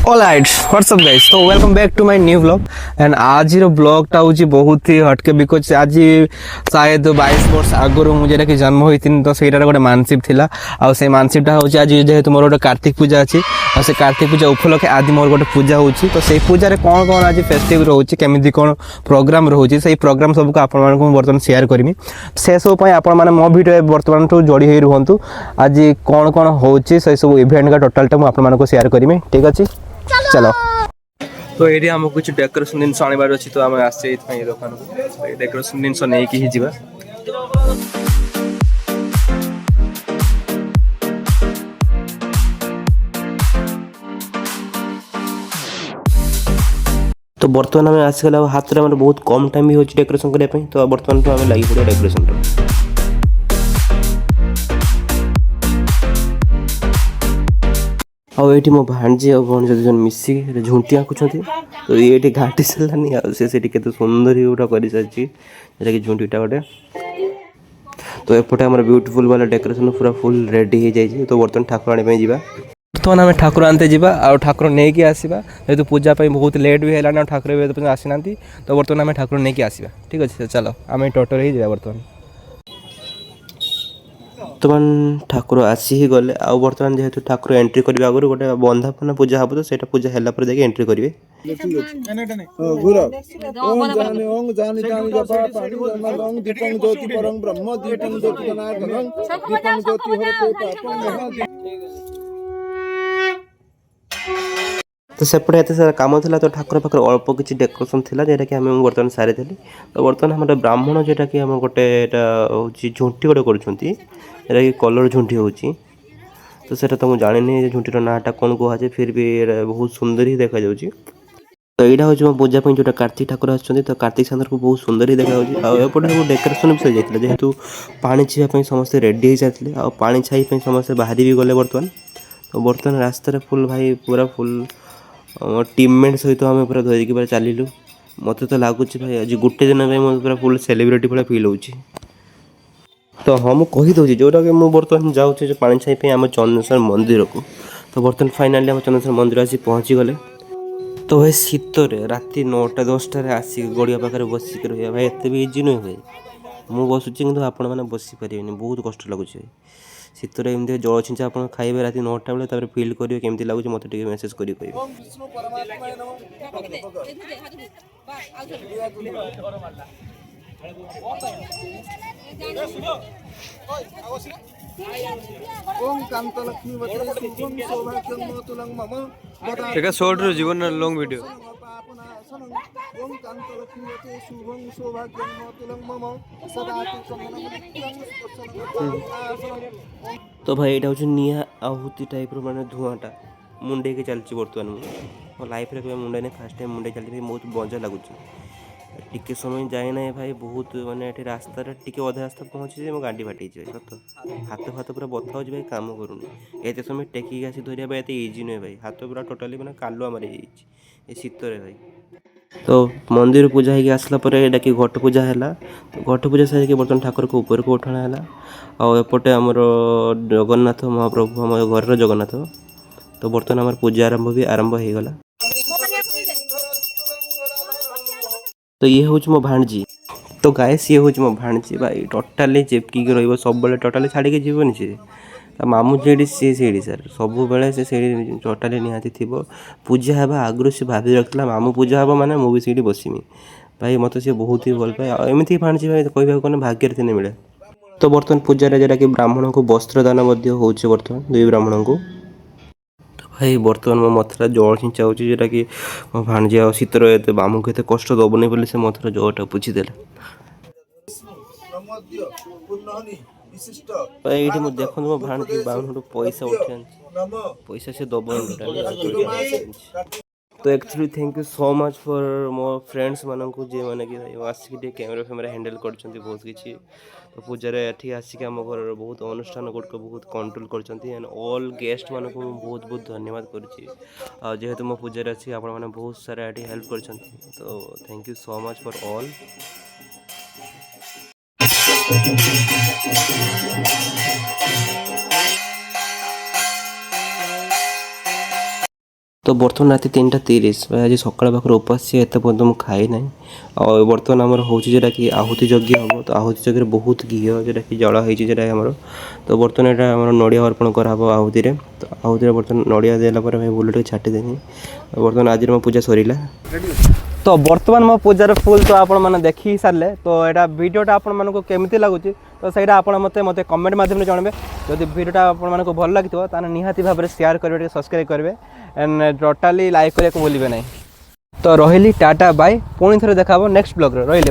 Alright what's up guys, तो welcome back to my new blog and आज ब्लॉगटा हूँ बहुत ही हटके बिकज आज शायद 22 वर्ष आगुरी मुझे कि जन्म होती तो सहीटार गोटे मानसिप थिला आउ से मानसिपटा हूँ आज जेहेतु मोर गोटे कार्तिक पूजा अच्छी और से कार्तिक पूजा उपलक्षे आज मोर गोटे पूजा होची तो से पूजा कौन कौन आज फेस्टिव रोचे केमी कौन प्रोग्राम रोचे से प्रोग्राम सबको आपण बर्तमान शेयर करमी से सब आपण मैंने मो भिडियो बर्तमान ठूँ जोड़ी हो रुहतु आज कौन कौन होची से सब इवेंट का टोटालटा मुझे शेयर करमी ठीक अच्छे चलो। तो ये आम कुछ डेकोरेशन जिन आनबार अच्छी तो आम आसे दुकान को डेकोरेशन जिन नहीं कि जा तो बर्तमान आम आसगला हाथ में बहुत कम टाइम भी हो डेकोरेशन करने तो बर्तमान तो आम लगी पड़ा डेकोरेशन आउ ये मो भाणजी और भौणी जन मिसिक झुंटी आँकुंट तो ये घाटी सारानी आते सुंदर गोटा कर सारी कि झुंटीटा गोटे तो एपटे आम ब्यूटीफुल वाला डेकोरेशन पूरा फुल रेडी हो जाए तो बर्तमान ठाकुर आने जावा बर्तमान आम ठाकुर आनते जावा आ ठाकुर नहीं कि आसवा जेहतु पूजा बहुत लेट भी है ठाकुर भी आसी ना तो बर्तमान आम ठाकुर नहीं कि आसवा ठीक अच्छे चलो आम टोटो ही जावा बर्तमान बर्तमान ठाकुर आसी ही गले आउ बर्तमान जेहेतु ठाकुर एंट्री करने आगु गोटे बंधापना पूजा हम तो सेटा पूजा है जाके एंट्री करेंगे तो सेपटे एत सारा कम था तो ठाकुर पाखे अल्प किसी डेकोरेशन था जेटा कि आम बर्तमान सारी तो बर्तमान हमारे ब्राह्मण जेटा कि आम गोटे हूँ झुंटी गोटे करा कि कलर झुंटी हो तो सेटा तो मुझे जानी झुंटीर नाटा कौन कहुए फिर भी बहुत सुंदर ही देखा जाऊँगी तो यहाँ हूँ मो पूजा जो कार्तिक ठाकुर आते तो कार्तिक सागर को बहुत सुंदर ही देखा एपटे डेकोरेशन भी सही जाता जेहेतु पानी छीवा समस्ते रेडी हो सारे आ पानी छाई समस्ते बाहर भी गले बर्तमान तो बर्तमान रास्तार फुल भाई पूरा फुल टीममेट सहित आम पूरा धरिकी पूरा चलू मत तो लगुच भाई आज गोटे दिन में पूरा फुल सेलिब्रिटी भाई फिल हो तो हाँ मुझे कहीदे जोटा कि मुझे बर्तमान जाऊँगी जो पानी छाई आम चंद्रेश्वर मंदिर को तो बर्तमान फाइनाली आम चंद्रेश्वर मंदिर आसी पहुँची गले तो भाई शीतर राति 9टा 10टार आसिक गड़िया पाखे बसिक रहा भाई एत भी इजी नुहे भाई मुझे बसुची कि आपण मैंने बसी पारे बहुत कष्ट लगुच भाई शीतर एमती जल छिंचा आप खाइबे राति 9टा बेले फिल करेंगे केमती लगुच मत मेसेज कर शॉर्ट जीवन लॉन्ग वीडियो तो भाई यहाँ हूँ निआ आहुति टाइप माने धुआटा मुंडे के चलती बर्तमान मो लाइफ रे मुंडे नहीं फास्ट टाइम मुंडे चलती बहुत मजा लगुच टिके समय जाए ना भाई बहुत माने रास्ता टे अधा रास्ता पहुँची मो गाड़ी फाटी सत हाथ फाथ पूरा बथा हो भाई काम करूनी एत समय टेकिक आसी धरिया एत इजी नुहे भाई हाथ पूरा टोटाली मैंने कालुआ मारी जाइए शीतर भाई तो मंदिर पूजा होगी आसला यहाँ कि घट पूजा है तो घट पूजा सारिक बर्तमान ठाकुर को ऊपर को उठाणा है आउपटे आमर जगन्नाथ महाप्रभु आम घर जगन्नाथ तो बर्तमान आम पूजा आरंभ हो गला तो ये हूँ मो भाणजी तो गाइस ये हूँ मो भाणजी भाई टोटाली चेपकी सब टोटाली छाड़ी जीवन सी मामू जेडी सी सर सब बेले से टोटाली निहाती थी पूजा है आगु से भाभी रखा मामू पूजा हम माने मुझे बसमी भाई मत सी बहुत ही भल पाए एमती भाणजी भाई कहना भाग्य नहीं मिले तो बर्तमान पूजा जोटा कि ब्राह्मण को वस्त्रदान हो बर्तमान 2 ब्राह्मण को भाई बर्तमान मो मथुरा जल छिंचा हो जोटा कि मो भाणजी आ शीतर एत मामू को एत कष्ट दबनी बोले से मथुरा जलटा बुझीदे ये देखो मो भाणजी बाहन पैसा उठे पैसा से दब तो actually thank you so much for मो फ्रेंड्स मान को जे मैंने कि आसिक कैमेरा फैमेरा हैंडल कर बहुत किसी तो पूजार ये आसिक आम घर बहुत अनुष्ठान गुड़क बहुत कंट्रोल कर ऑल गेस्ट मान को बहुत बहुत धन्यवाद करुँची जेहेतु मो पूजार अच्छी आप बहुत सारा ये हेल्प कर तो thank you so much for all तो बर्तमान राति 3:30 आज सकाल पाखे उपास एत पर्यटन मुझे खाई ना और बर्तमान आमर हूँ जोटा कि आहुति यज्ञ हम तो आहुति यज्ञ बहुत घी जोटा कि जल होमर तो बर्तमान यहाँ आम नड़िया अर्पण कराब आहुति तो आहुति बर्तमान नड़िया देला भूल छाटिदेनी बर्तमान आज मो पूजा सरीला। तो बर्तमान मो पूजार फुल तो आपण मैंने देखी सारे तो यहाँ वीडियोटा आपण मानक केमती लगुच तो सहीटा आप मत कमेंट मध्यम जानवे जब वीडियोटा आप भल लगी तो निहाती भाव में शेयर करेंगे सब्सक्राइब करेंगे एंड टोटाली लाइक करने को भूलिए ना। तो रही टाटा बाय पुणी थे देखा नेक्स्ट ब्लॉग रही।